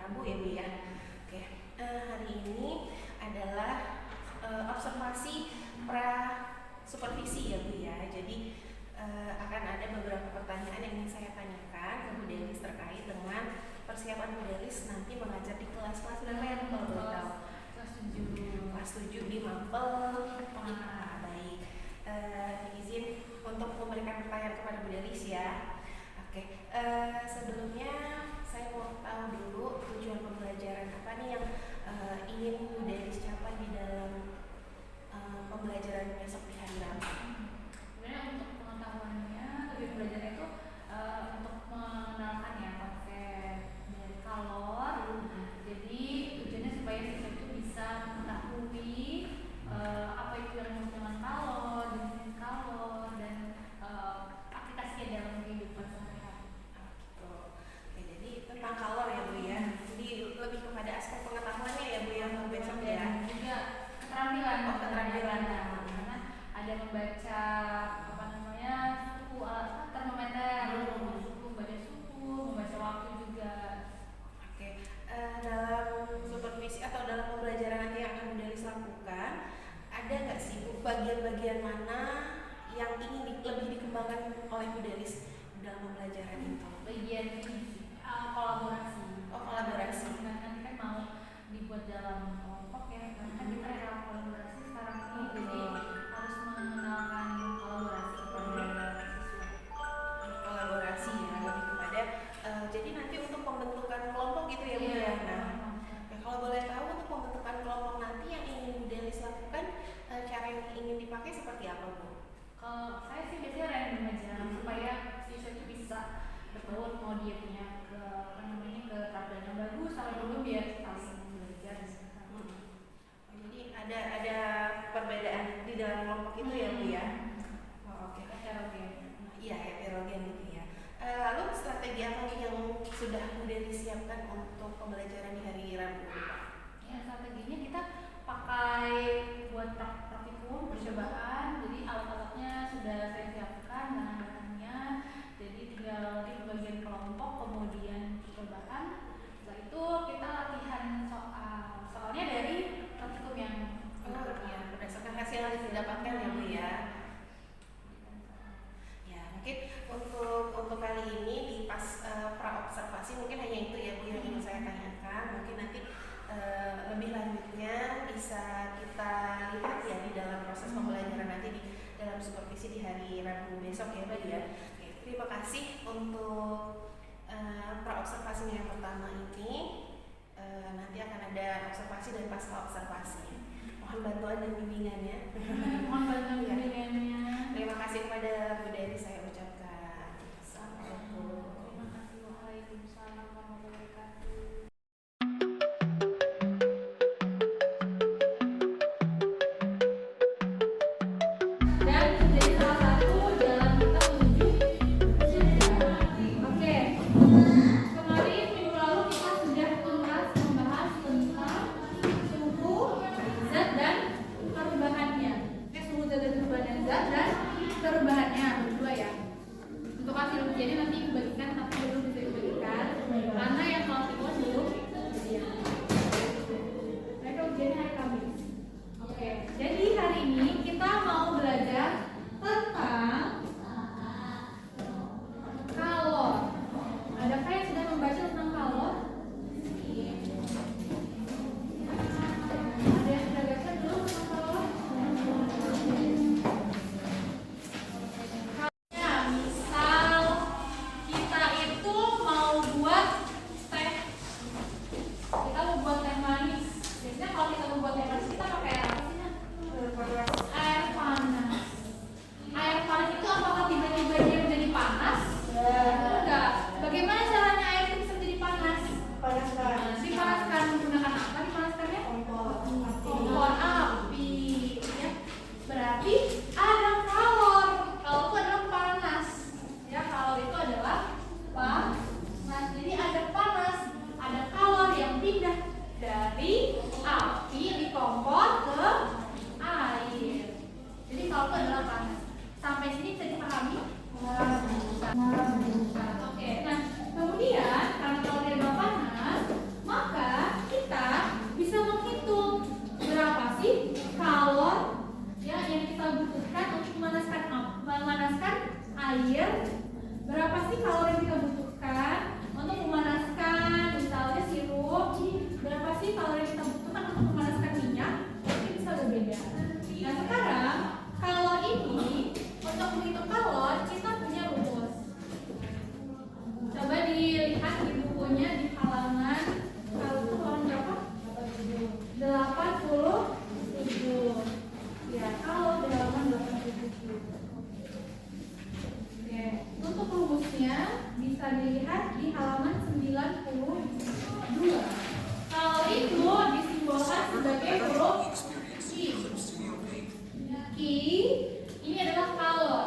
Rabu ya Bu ya. Oke, hari ini adalah observasi pra supervisi ya Bu ya. Jadi akan ada beberapa pertanyaan yang ingin saya tanyakan ke Bu Delis terkait dengan persiapan Bu Delis nanti mengajar di kelas-kelas berapa ya Bu kalau boleh tahu? Kelas 7 di Mampel. Baik. Izin untuk memberikan pertanyaan kepada Bu Delis ya. Oke, sebelumnya saya mau tahu dulu tujuan pembelajaran apa nih yang ingin Bu Delis capai di dalam pembelajaran besok di hari Rabu. Sebenarnya untuk pengetahuannya, tujuan belajar itu untuk mengenalkan ya konsep dari kalor. Jadi tujuannya supaya siswa itu bisa mengetahui apa itu yang disebut dengan kalor, jenis kalor, dan aplikasinya dalam kehidupan sehari-hari. Oke, jadi tentang kalor ya Bu ya. Jadi lebih kepada aspek pengetahuannya ya Bu yang besok ya. Juga keterampilan. Keterampilan. Karena ada membaca termometer, membaca suhu, membaca waktu juga. Oke, dalam supervisi atau dalam pembelajaran nanti yang akan Bu Delis lakukan, ada nggak sih Bu bagian-bagian mana yang ingin lebih dikembangkan oleh Bu Delis dalam pembelajaran itu? Bagian ini kolaborasi. Kolaborasi. Nanti kan mau dibuat dalam kelompok ya, karena kan kita ada kolaborasi sekarang ini, jadi harus mengenalkan kolaborasi kepada siswa. Kolaborasi ya, lebih kepada jadi nanti untuk pembentukan kelompok gitu ya Bu ya. Nah, kalau boleh tahu untuk pembentukan kelompok nanti yang ingin Bu Delis lakukan, cara yang ingin dipakai seperti apa Bu? Kalau saya sih biasanya random aja supaya siswa itu bisa bertahu mau dia punya keterampilan yang bagus atau belum, biar saling belajar. Jadi ada perbedaan di dalam kelompok itu ya Bu ya. Oke. Heterogen. Iya, heterogen gitu ya. Lalu strategi apa yang sudah Bu Delis siapkan untuk pembelajaran di hari Rabu? Ya, strateginya kita pakai buat praktikum percobaan. Jadi alat-alatnya sudah saya siapkan, bahan-bahannya. Jadi tinggal nanti bagian kelompok, kemudian percobaan. Setelah itu kita latihan soalnya dari praktikum yang ya, berdasarkan hasil yang didapatkan ya Bu ya. Ya, mungkin untuk kali ini di pas pra observasi mungkin hanya itu ya Bu yang ingin saya tanyakan. Mungkin nanti lebih lanjutnya bisa kita lihat ya di dalam proses pembelajaran nanti di dalam supervisi di hari Rabu besok ya Bu ya. Oke, terima kasih untuk pra observasinya yang pertama ini. Nanti akan ada observasi dan pasca observasi. Mohon bantuan dan bimbingannya. Mohon bantuan bimbingannya. Terima kasih kepada Bu Delis saya ucapkan. Assalamualaikum. Terima kasih. Waalaikumsalam warahmatullahi wabarakatuh. Dan menjadi salah satu jalan kita menuju surga. Oke. Kemarin minggu lalu kita sudah tuntas membahas tentang suhu, zat dan perubahannya. Suhu, zat dan perubahan zat dan perubahannya berdua ya. Untuk hasil ujiannya nanti dibagikan, tapi belum bisa dibagikan karena yang kelas itu belum ujian. Mereka ujiannya hari Kamis. Oke, jadi hari ini kita mau belajar tentang kalor. Adakah yang sudah membaca tentang kalor? Ada yang sudah baca belum tentang kalor? Misal kita itu mau buat teh, kita mau buat teh manis. Biasanya kalau kita mau buat teh manis kita pakai air apa sih? Air panas. Air panas itu apakah tiba-tiba dia menjadi panas? Enggak. Bagaimana caranya air itu bisa menjadi panas? Dipanaskan menggunakan apa? Dipanaskannya? Kompor api. Ya. Berarti ada kalor. Kalor itu adalah panas. Ya, kalor itu adalah panas. Jadi ada panas, ada kalor yang pindah dari api di kompor ke air. Jadi kalor itu adalah panas. Sampai sini bisa dipahami? Oke, nah kemudian karena kalor dia adalah panas, maka air, berapa sih kalori yang kita butuhkan untuk memanaskan misalnya sirup? Berapa sih kalori yang kita butuhkan untuk memanaskan minyak? Ini bisa berbeda. Nah sekarang kalor ini, untuk menghitung kalor kita punya rumus. Coba dilihat di bukunya di halaman, kalau itu halaman berapa? 87. Ya, kalau di halaman 87. Oke, untuk rumusnya bisa dilihat di halaman 92. Kalau itu disimbolkan sebagai huruf Q. Q ini adalah kalor,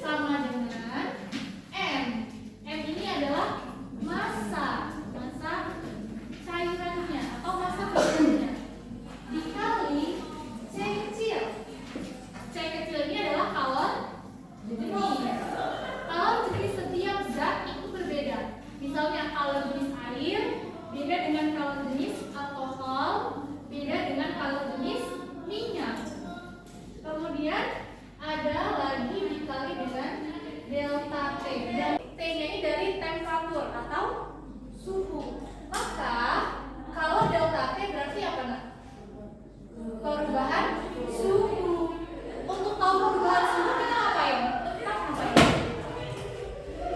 sama dengan M. M ini adalah massa cairannya atau massa cairannya dikali C kecil. C kecil ini adalah kalor jenis. Kalor jenis setiap zat itu berbeda. Misalnya kalor jenis air beda dengan kalor jenis alkohol, beda dengan kalor jenis minyak. Kemudian ada lagi dikali dengan delta T. T-nya ini dari temperatur atau suhu. Maka kalau delta T berarti apa nak? Perubahan suhu. Untuk tahu perubahan suhu kita ngapain? Kita ngapain?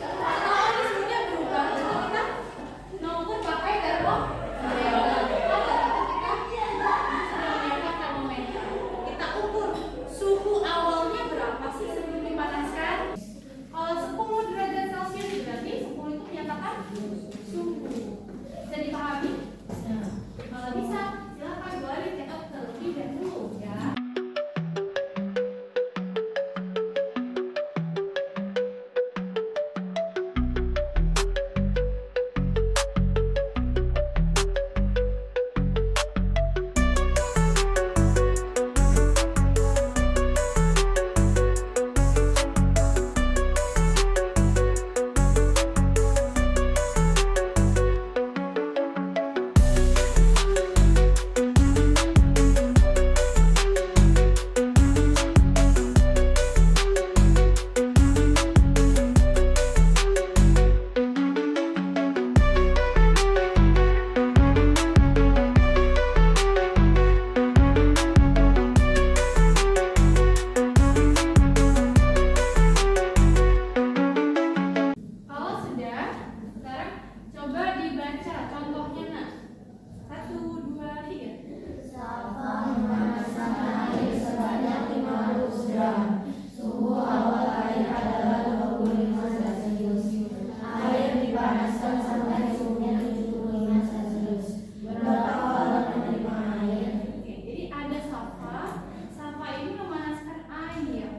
Kalau ini suhunya berubah, kita mengukur pakai termometer. Kita ukur suhu awalnya berapa sih sebelum dipanaskan? Kalau 10 derajat Celcius berarti 10 itu menyatakan suhu. Bisa dipahami? Kalau bisa, silakan boleh dicatat terlebih dahulu ya. Kalau sudah, sekarang coba dibaca contohnya nak. 1, 2, 3. Sampah memanaskan air sebanyak 500 gram. Suhu awal air adalah 25 Celcius. Air dipanaskan sampai suhunya 75 Celcius. Berapa kalori menerima air? Oke, jadi ada sampah. Sampah ini memanaskan air.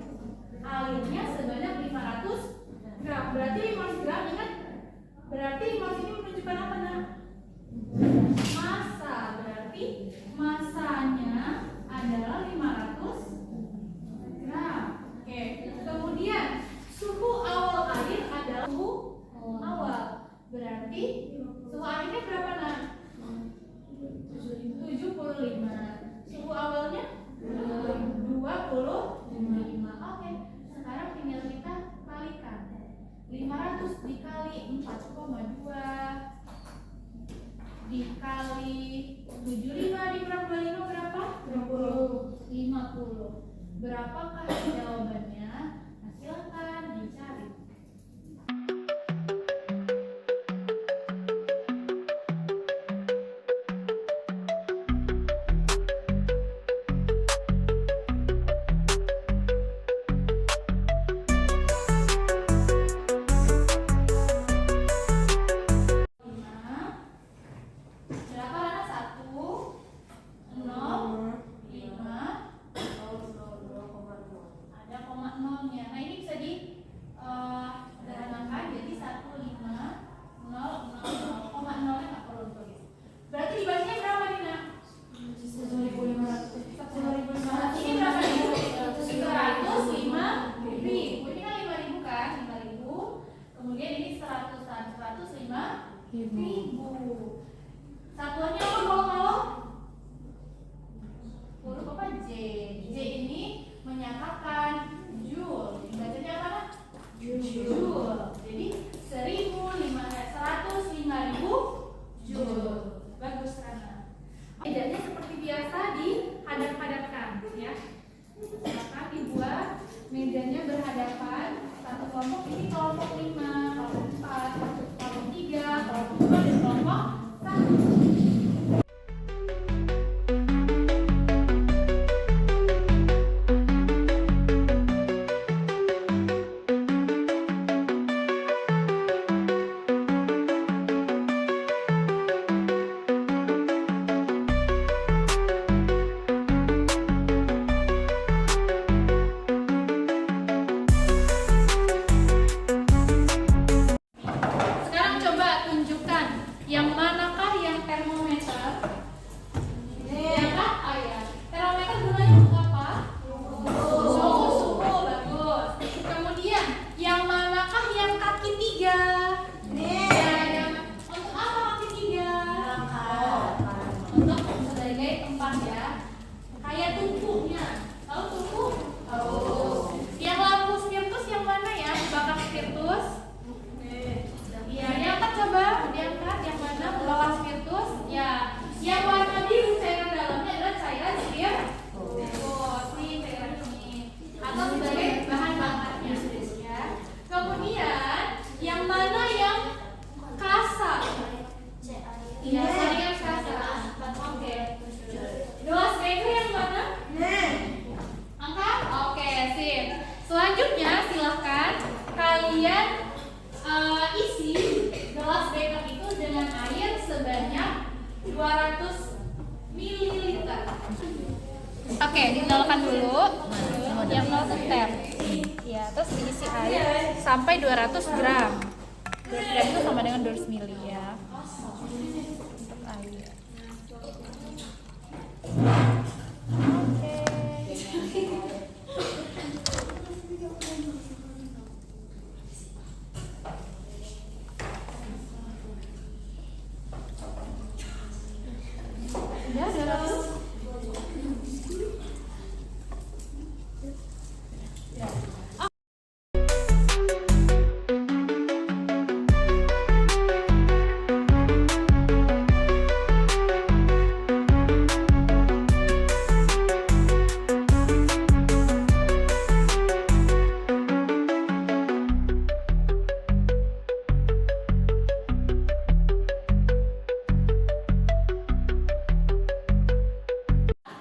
Airnya sebanyak 500 gram. Berarti 500 gram ingat? Berarti 500 ini menunjukkan apa nak? Massa. Berarti massanya adalah 500 gram. Oke. Kemudian suhu awal air adalah suhu awal. Berarti suhu airnya berapa nak? 75. Suhu awalnya 25. Oke. Sekarang tinggal kita kalikan. 500 dikali 4,2 dikali 75 dikurang 25 berapa? 50. Berapakah jawabannya? Nah, silakan dicari. Berapa Rana? 1, 0, 5, ada koma nolnya. Nah ini bisa di sederhanakan jadi 1, 5, 0, 0, koma nolnya nggak perlu tulis. Berarti dibacanya berapa nih nak? 1.500. 1.500 ini berapa nih? 305.000. Ini kan 5.000 kan? 5.000. Kemudian ini 105.000. Satuannya apa kalau? Huruf apa? J. J ini menyatakan joule. Bacanya apa? Joule. kelompok ini kelompok 5, kelompok 4, kelompok 3, kelompok 2, dan kelompok 1. Sekarang coba tunjukkan yang manakah yang termometer? Ya kan? Oh ya. Termometer gunanya untuk apa? Suhu, bagus. Kemudian yang manakah yang kaki 3? Ya, untuk apa kaki 3? Untuk sebagai tempat ya. Kayak tungkunya. Tahu tungku? Tahu. Yang lampu spiritus yang mana ya? Bakar spiritus? Ya, diangkat coba, diangkat yang mana bawah spiritus? Ya, yang warna biru cairan dalamnya adalah cairan spiritus. Nih cairan ini. Atau sebagai bahan bakarnya, ya. Kemudian yang mana yang kasar? Iya, yang kasar. Oke. Gelas beker yang mana? Angkat? Oke, sip. Selanjutnya silahkan kalian isi gelas beker itu dengan air sebanyak 200 ml. Oke, dinyalakan dulu. Yang 0 itu tap. Ya, terus diisi air sampai 200 gram. 200 gram itu sama dengan 200 ml ya. Untuk air. Oke. Ya, 200.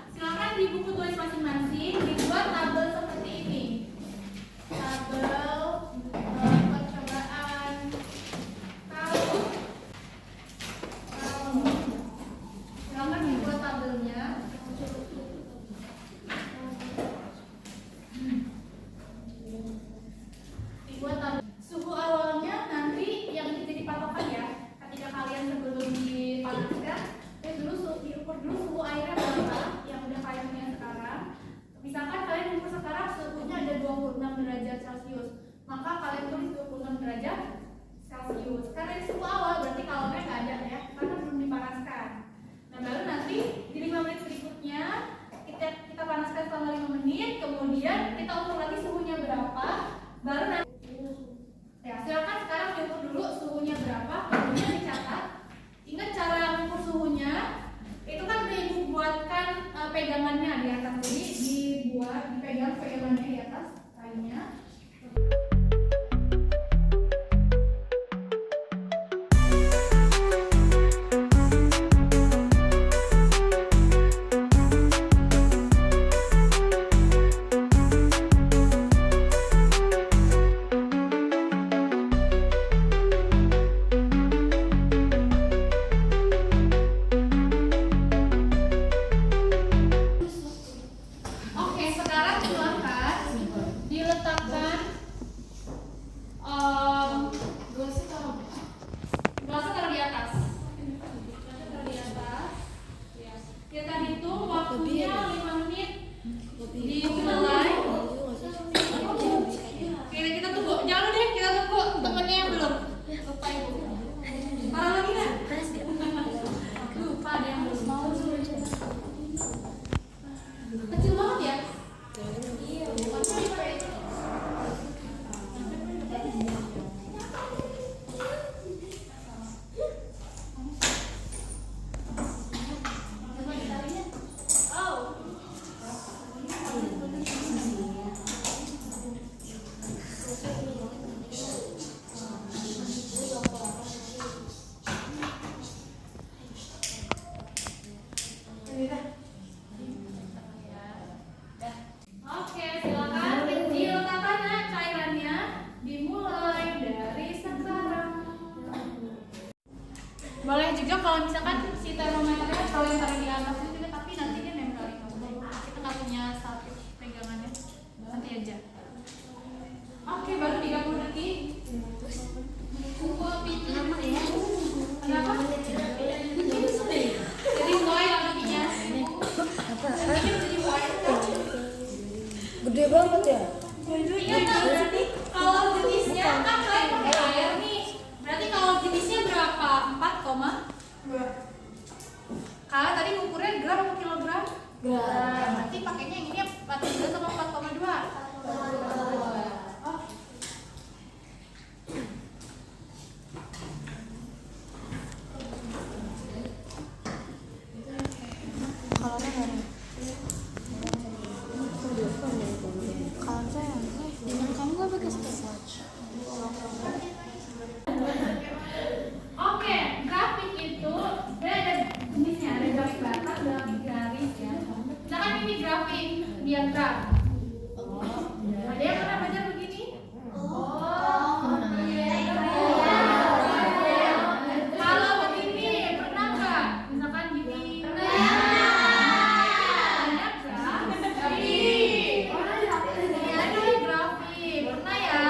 Silakan di buku tulis masing-masing dibuat tabel seperti ini. Tabel percobaan kalau silakan dibuat tabelnya. Dibuat tabel. Suhu awalnya nanti yang jadi patokan ya. Ketika kalian sebelum dipanaskan, diukur dulu suhu airnya berapa yang udah kalian punya sekarang. Misalkan kalian ukur sekarang suhunya ada 26 derajat Celcius, maka kalian tulis 26 derajat Celcius. Karena ini suhu awal berarti kalornya nggak ada ya, karena belum dipanaskan. Nah baru nanti di 5 menit berikutnya kita panaskan selama 5 menit, kemudian kita ukur lagi suhunya berapa, baru nanti ya silakan sekarang diukur dulu suhunya berapa, kemudian dicatat. Ingat cara mengukur suhunya itu kan dibuatkan pegangannya di atas, jadi dipegang pegangannya di atas kainnya. Boleh juga kalau misalkan si termometernya kalau yang taruh di atas itu juga, tapi nanti dia nempelin kamu. Kita nggak punya satu pegangannya, nanti aja. Oke, baru 30 detik. Kenapa? Jadi white lakinya. Gede banget ya. Iya, berarti kalau jenisnya kan kalian pakai air nih. Berarti kalau jenisnya berapa? 4,2. Kalau tadi ngukurnya gram atau kilogram? Gram. Berarti pakainya yang ini 4,2 sama 4,2. Oh. Oke, grafik itu ada jenisnya, ada grafik batas, grafik garis ya. Misalkan ini grafik diagram. Ada yang pernah belajar begini? Kalau begini pernah nggak? Misalkan gini. Banyak nggak? Ada grafik, pernah ya?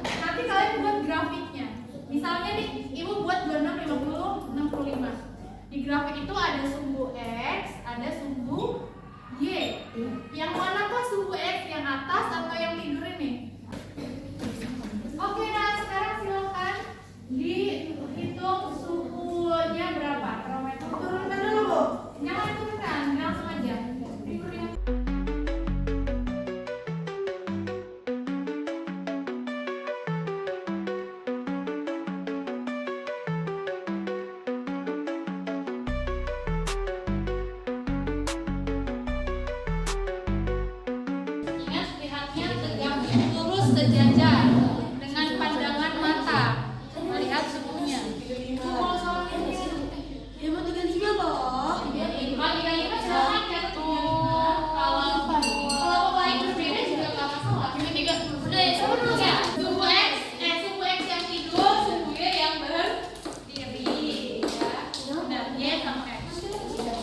Nanti kalian buat grafiknya. Misalnya nih, ibu buat 26, 50, 65. Di grafik itu ada sumbu X, ada sumbu Y. Yang manakah sumbu X? Yang atas atau yang tidur ini? Oke, nah sekarang silakan dihitung suhunya berapa. Termometer turunkan dulu, Bu. Jangan turunkan, langsung aja. Ingat, lihatnya tegak lurus sejajar dengan pandangan mata, melihat suhunya. Kalau soal ini, Ya mau 35 loh. kalau 35 silakan catat tuh. Kalau mau lain berbeda juga nggak masalah. 33 udah ya, sebelumnya suhu X yang tidur, suhu Y yang berdiri, ya. Nah, Y sama X.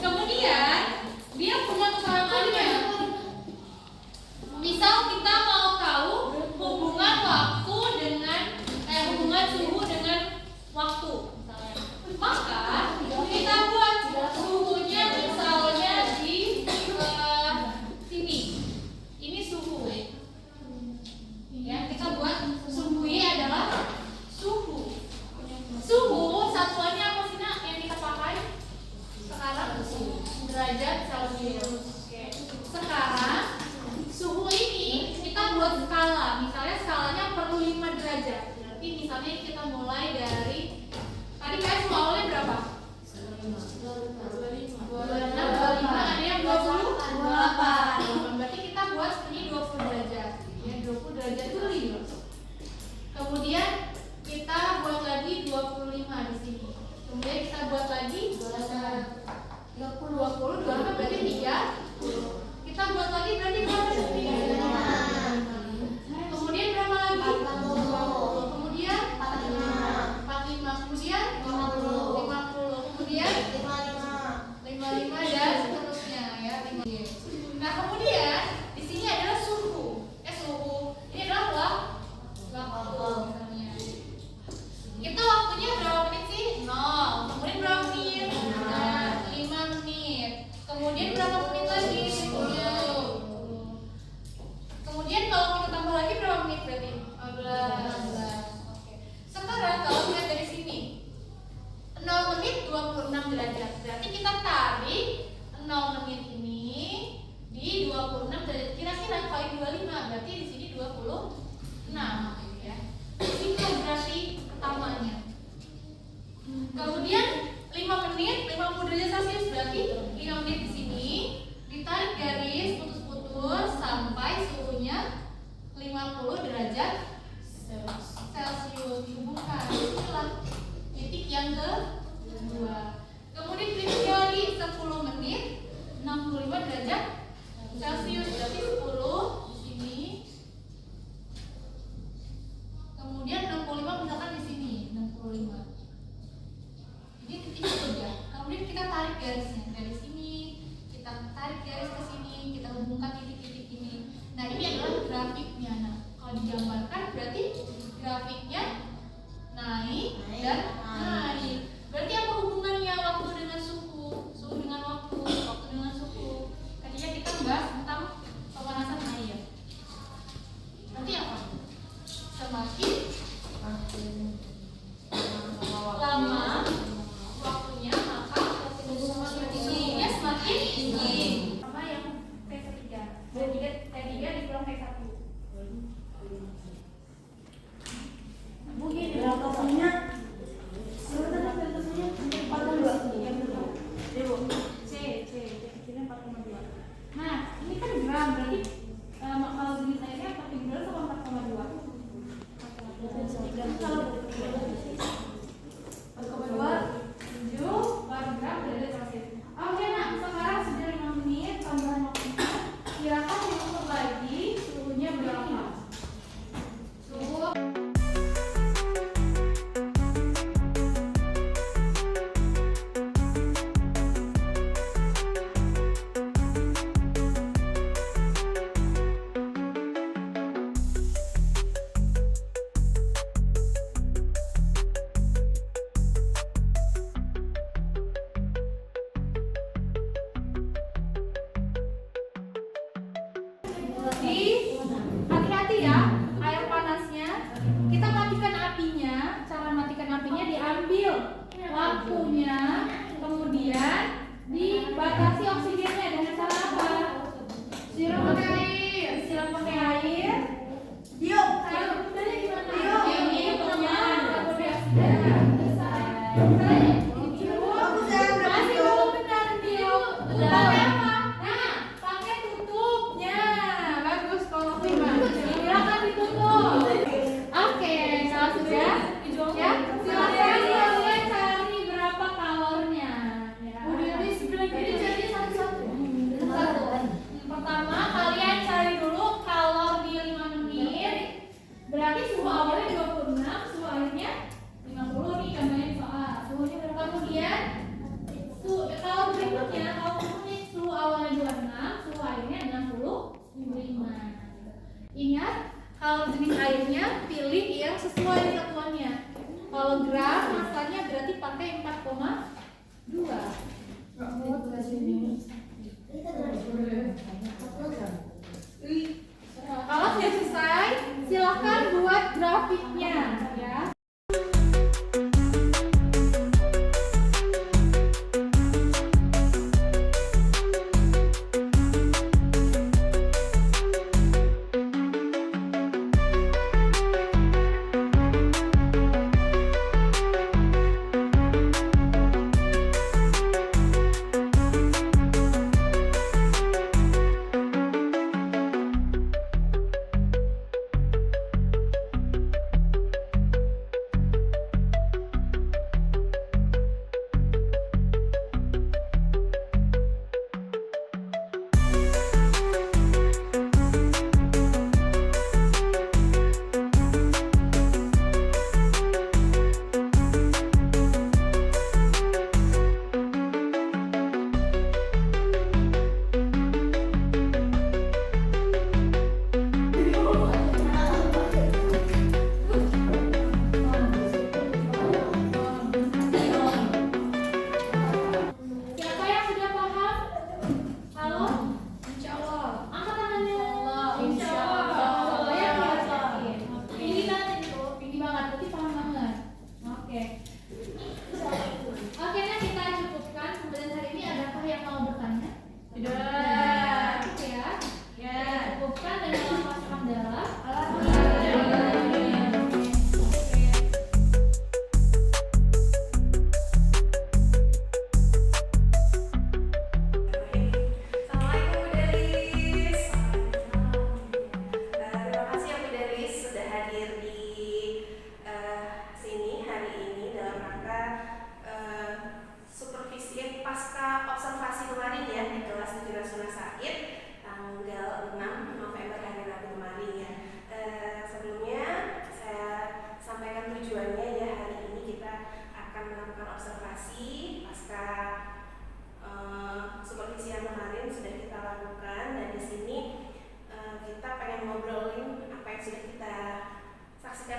Kemudian dia punya keterangannya. Misal kita mau tahu hubungan waktu dengan hubungan suhu dengan waktu, misalnya. Maka kita buat suhunya misalnya di sini. Ini suhu. Ya, kita buat suhu Y adalah suhu. Suhu satuannya apa sih, Nak, yang kita pakai sekarang? Derajat Celcius. Oke. Sekarang suhu ini kita buat skala. Misalnya skalanya perlu 5 derajat. Berarti misalnya kita mulai dari tadi guys awalnya berapa? 26, 25, ada yang 20, 28. Berarti kita buat ini 20 derajat. Ya, 20 derajat itu 5. Kemudian kita buat lagi 25 di sini. Kemudian kita buat lagi 20 berarti 3. Kita buat lagi berarti berapa? 3. Kemudian berapa lagi? 40. Kemudian 45. Kemudian 50. Kemudian 55 dan seterusnya ya. Nah, kemudian di sini adalah suhu. Ini adalah waktu misalnya. Kita waktunya berapa menit sih? 0. Kemudian berapa menit? 5 menit. Kemudian berapa menit lagi? 10. Kemudian kalau kita tambah lagi berapa menit berarti? 15. Oke. Sekarang kalau lihat dari sini 0 menit 26 derajat. Berarti kita tarik 0 menit ini di 26 derajat. Kira-kira kali 25 berarti di sini 26 ya. Itu berarti pertamanya. Kemudian 5 menit 50 derajat Celcius berarti 5 menit di sini ditarik garis putus-putus sampai suhunya 50 derajat Celcius dihubungkan. Inilah titik yang kedua. Kemudian berikutnya lagi 10 menit 65 derajat Celcius berarti 10 di sini. Kemudian 65 misalkan di sini 65. Ini kan berarti grafiknya naik dan naik. Berarti apa hubungannya waktu dengan suhu, suhu dengan waktu, waktu dengan suhu? Tadinya kita bahas tentang pemanasan air. Berarti apa? Semakin lama waktunya maka suhunya semakin tinggi. Sama yang T3 dikurang T1. Mungkin relokasinya C kecilnya 4,2. Nah, ini kan gram, berarti kalau jenis airnya 4,2 sama 4,2. Kalau 4,2 7 per gram derajat Celcius. Oke, nah sekarang sudah 5 menit tambahan waktunya. Silakan diukur lagi suhunya berapa. Suhu hati-hati ya, air panasnya kita matikan apinya. Cara matikan apinya diambil waktunya, kemudian dibatasi oksigennya dengan cara apa? Siram pakai air. Siram pakai air. Diuk. Caranya gimana? Diuk. Ini pengembangan karbon dioksida. Masih belum benar, Diuk. Pakai apa? Nah, pakai tutupnya. Bagus kalau Firman. Silakan ditutup. Oke, kalau sudah, ya, silakan kalian cari berapa kalornya. Ya. Jadi cari satu-satu. Pertama, kalian cari dulu kalor di 5 menit. Berarti suhu awalnya 26, suhu akhirnya 50 nih gambarnya di soal. Suhunya berapa? Kemudian kalau berikutnya, kalau menit suhu awalnya 26, suhu airnya 65. Ingat, kalau jenis airnya pilih yang sesuai satuannya. Kalau gram, masanya berarti pakai 4,2. Kalau sudah selesai, silakan buat grafiknya ya.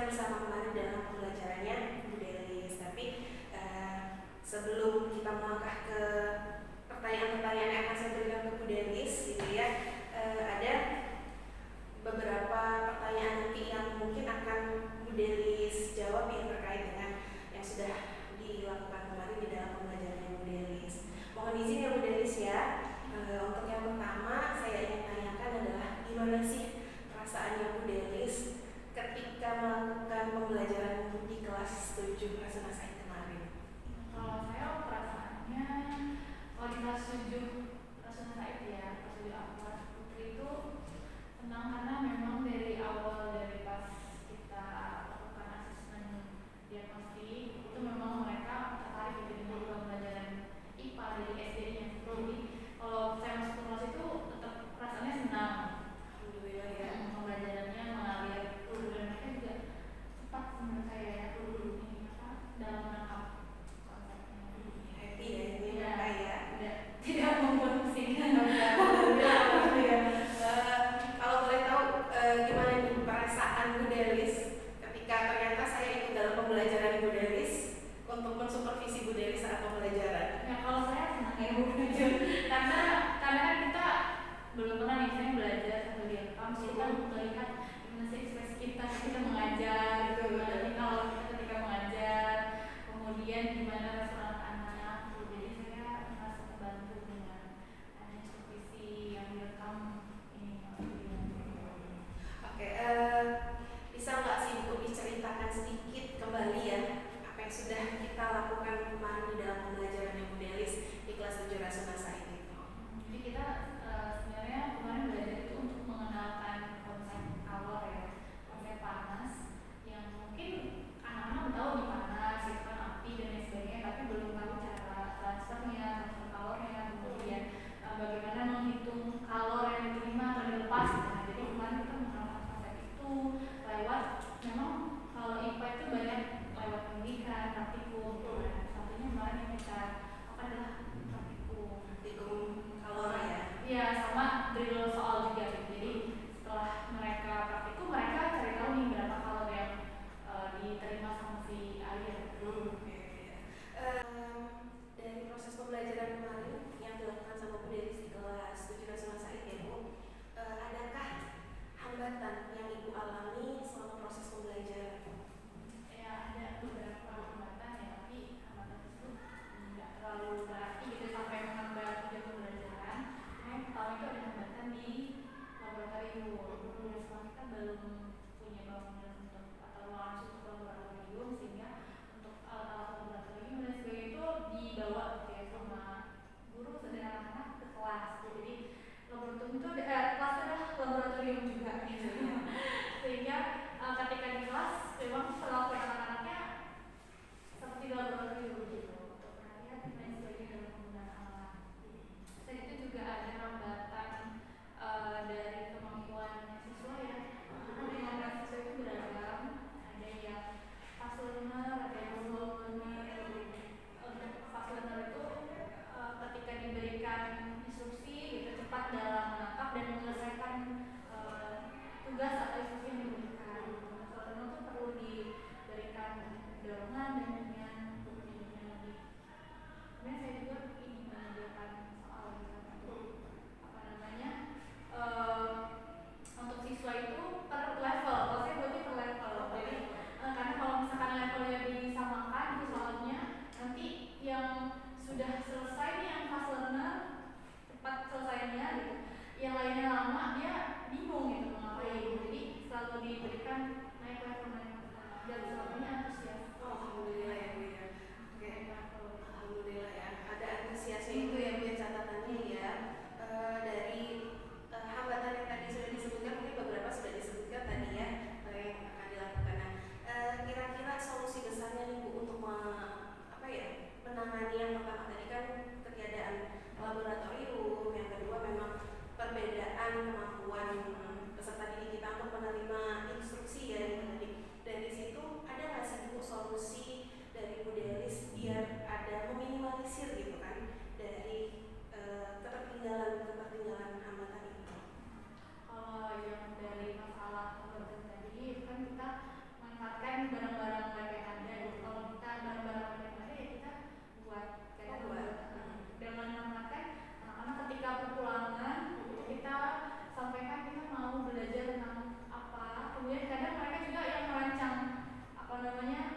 bersama kemarin dalam pembelajarannya Bu Delis. Tapi sebelum kita melangkah ke pertanyaan-pertanyaan yang akan saya berikan ke Bu Delis, gitu ya, ada beberapa pertanyaan nanti yang mungkin akan Bu Delis jawab yang terkait dengan yang sudah dilakukan kemarin di dalam pembelajarannya Bu Delis. Mohon izin ya Bu Delis ya. Untuk yang pertama saya ingin tanyakan adalah gimana sih perasaannya Bu Delis ketika melakukan pembelajaran di kelas 7 Rasuna Said kemarin? Kalau saya perasaannya, kalau di kelas 7 Rasuna Said ya, kelas 7 Akbar Putri itu senang karena memang dari awal, dari pas kita lakukan asesmen diagnostik itu memang mereka tertarik gitu dengan pembelajaran IPA dari SD-nya. Jadi kalau saya masuk ke kelas itu tetap perasaannya senang. Alhamdulillah ya. Pembelajarannya mengalir dan mereka juga cepat menurut saya ya, ini apa, dalam menangkap konsepnya. Happy ya ini mereka ya. Tidak membuat pusing. Kalau boleh tahu gimana nih perasaan Bu Delis ketika ternyata saya ikut dalam pembelajaran Bu Delis untuk mensupervisi Bu Delis saat pembelajaran? Ya kalau saya senang ya Bu, jujur. karena kan kita belum pernah nih saya belajar sambil direkam, kita melihat gimana sih ekspresi kita mengajar gitu. Nanti kalau kita ketika mengajar, kemudian gimana respon anak-anak. Jadi saya merasa terbantu dengan adanya supervisi yang direkam ini. Oke, bisa nggak sih Bu diceritakan sedikit kembali ya apa yang sudah kita lakukan kemarin di dalam pembelajaran Bu Delis di kelas 7 Rasuna Said itu? Jadi kita sebenarnya kemarin belajar itu untuk mengenalkan konsep awal ya, konsep menyelamatkan barang-barang lab yang ada. Kalau kita barang-barang lab yang ada ya kita buat dengan menyelamatkan anak-anak ketika berpulangan kita sampaikan kita mau belajar tentang apa. Kemudian kadang mereka juga yang merancang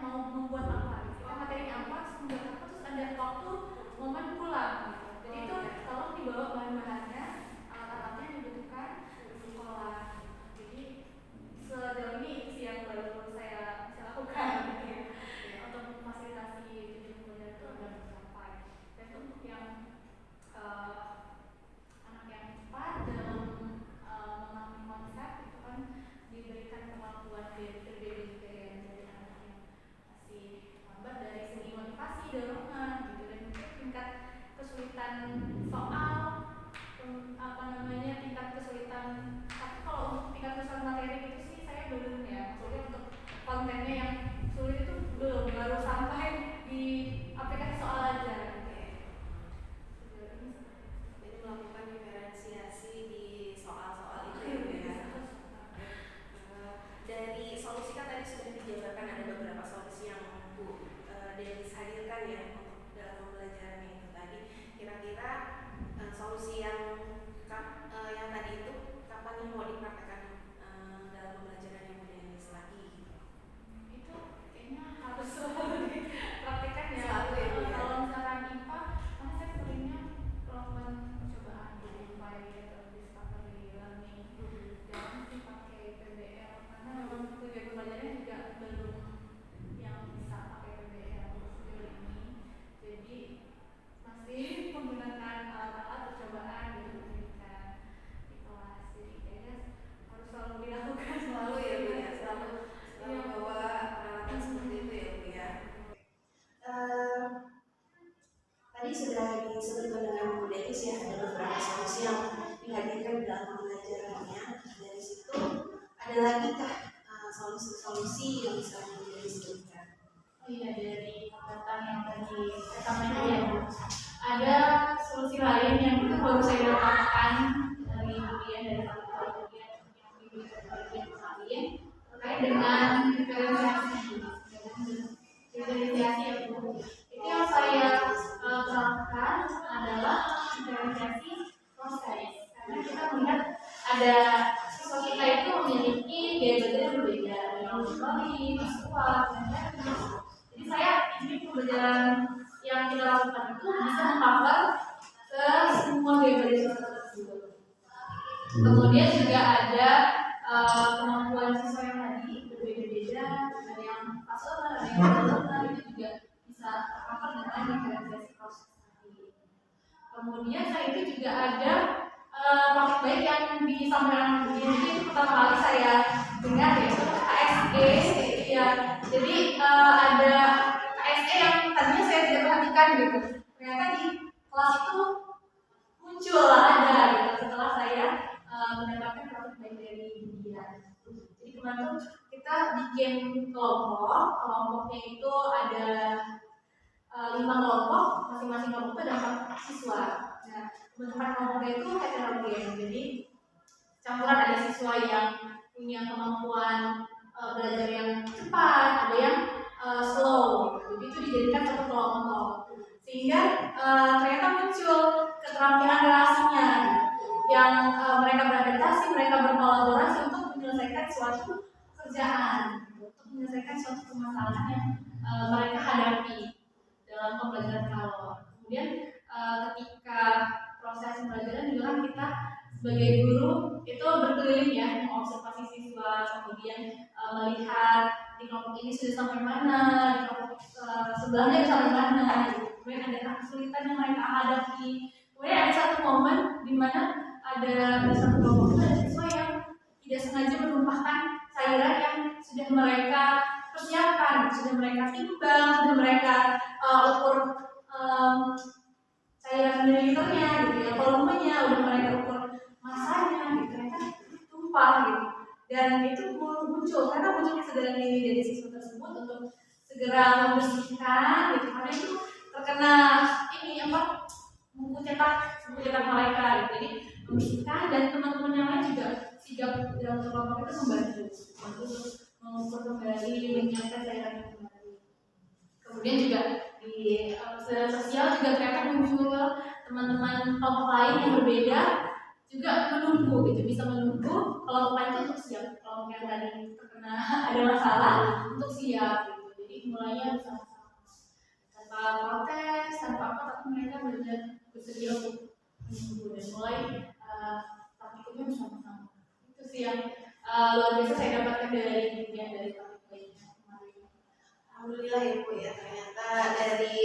mau membuat apa. Kita materinya apa, membuat apa, terus ada waktu momen pulang. Jadi itu tolong dibawa bahan-bahannya, alat-alatnya yang dibutuhkan di sekolah. Jadi sejauh ini sih yang baru saya bisa lakukan gitu ya, untuk memfasilitasi tujuan pembelajaran itu agar tercapai. Dan untuk yang anak yang cepat dalam memahami konsep itu kan diberikan kemampuan berbeda juga ya, dari anak yang masih lambat dari segi motivasi, dorongan gitu, dan mungkin tingkat kesulitan soal tingkat kesulitan. Tapi kalau untuk tingkat kesulitan materi itu sih saya belum ya, maksudnya untuk kontennya yang sulit itu belum, baru sampai di aplikasi soal aja. Jadi melakukan diferensiasi di soal-soal itu ya. Dari solusi kan tadi sudah dijabarkan, ada beberapa solusi yang Bu Denis hadirkan ya untuk dalam pembelajaran itu tadi. Kira-kira solusi yang tadi itu kapan nih mau dipraktekkan dalam pembelajaran yang Bu Denis lagi? Itu kayaknya harus selalu dipraktekkan ya. Selalu ya, Bu, ya. Kalau misalkan IPA, karena saya seringnya melakukan percobaan di pilot atau discovery learning, jangan sih pakai PBL karena memang tujuan pembelajarannya juga belum yang bisa pakai PBL sejauh ini. Jadi masih menggunakan alat-alat percobaan gitu pendidikan di kelas. Jadi kayaknya harus selalu dilakukan Selalu ya Bu ya, selalu bawa peralatan seperti itu ya Bu ya. Tadi sudah disebutkan dengan Bu Denis ya, ada beberapa solusi yang dihadirkan dalam pembelajarannya. Dari situ ada lagi kah solusi-solusi yang bisa Bu Denis sebutkan? Oh iya, dari catatan yang tadi saya sampaikan ya Bu, ada solusi lain yang itu baru saya dapatkan dari bagian dari satu bagian yang diberikan bagian kemarin terkait dengan diferensiasi ya Bu. Itu yang saya terapkan adalah diferensiasi proses, karena kita melihat ada siswa kita itu memiliki gaya belajar yang berbeda, yang auditory, visual, dan lain-lain. Jadi saya ingin pembelajaran yang kita lakukan itu bisa meng-cover ke semua gaya belajar tersebut. Kemudian juga ada kemampuan siswa yang tadi berbeda-beda, ada yang pasokan, ada yang pasokan, itu juga bisa tercover dengan diferensiasi proses tadi. Kemudian saya itu juga ada praktik baik yang disampaikan ini pertama kali saya dengar ya, KSE ya. Jadi ada KSE yang tadinya saya tidak perhatikan gitu. Ternyata di kelas itu muncul ada gitu setelah saya mendapatkan praktik baik dari dia. Jadi kemarin tuh kita bikin kelompoknya itu ada 5 kelompok, masing-masing kelompok itu ada 4 siswa. Nah, bentukan kelompoknya itu heterogen, jadi campuran ada siswa yang punya kemampuan belajar yang cepat, ada yang slow, jadi itu dijadikan satu kelompok, sehingga ternyata muncul keterampilan relasinya, yang mereka beradaptasi, mereka berkolaborasi untuk menyelesaikan suatu kerjaan, untuk menyelesaikan suatu permasalahan yang mereka hadapi dalam pembelajaran kalor. Kemudian ketika proses pembelajaran juga kan kita sebagai guru itu berkeliling ya, mengobservasi siswa, kemudian melihat di kelompok ini sudah sampai mana, di kelompok sebelahnya sampai mana, kemudian ada kesulitan yang mereka hadapi. Kemudian ada satu momen di mana ada di satu kelompok itu ada siswa yang tidak sengaja menumpahkan cairan yang sudah mereka persiapkan, sudah mereka timbang, sudah mereka ukur cairan mililiternya gitu ya, volumenya udah mereka ukur masanya gitu, ternyata tumpah gitu. Dan itu muncul karena munculnya kesadaran diri dari siswa tersebut untuk segera membersihkan gitu, karena itu terkena buku cetak mereka gitu. Jadi membersihkan, dan teman-teman yang lain juga sigap dalam kelompok itu membantu untuk mengukur kembali berbagi, menyiapkan cairan kembali. Kemudian juga di kesadaran sosial juga ternyata muncul teman-teman kelompok lain yang berbeda juga menunggu gitu, bisa menunggu kelompok lain itu untuk siap, kelompok yang tadi terkena ada masalah untuk siap gitu. Jadi mulainya bersama-sama tanpa protes, tanpa apa, tapi mereka benar bersedia untuk menunggu dan mulai praktikumnya bersama-sama. Itu sih yang luar biasa saya dapatkan dari topik lainnya kemarin. Alhamdulillah ya Bu ya, ternyata dari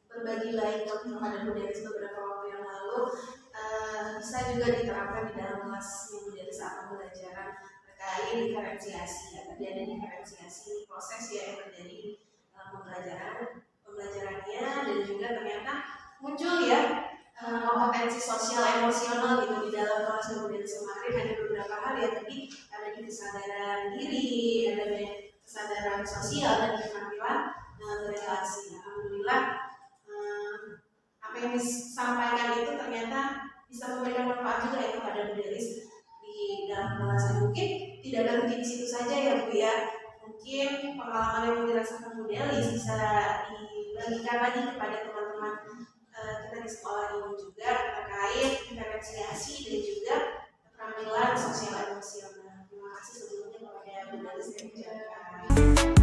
berbagi lain kepada Bu Deris beberapa waktu yang lalu bisa juga diterapkan di dalam kelas Ibu Deris saat pembelajaran terkait diferensiasi ya. Tadi ada diferensiasi proses ya yang terjadi pembelajarannya, dan juga ternyata muncul ya kompetensi sosial emosional gitu di dalam kelas Ibu Deris kemarin. Ada beberapa hal ya, tadi ada di kesadaran diri, ada kesadaran sosial dan keterampilan berrelasi. Alhamdulillah apa yang disampaikan itu ternyata bisa memberikan manfaat juga ya kepada Bu Deris di dalam kelas. Mungkin tidak berhenti di situ saja ya Bu ya. Mungkin pengalaman yang dirasakan Bu Deris bisa dibagikan lagi kepada teman-teman kita di sekolah ini juga terkait diferensiasi dan juga keterampilan sosial emosional. Terima kasih sebelumnya kepada Bu Deris yang menjelaskan.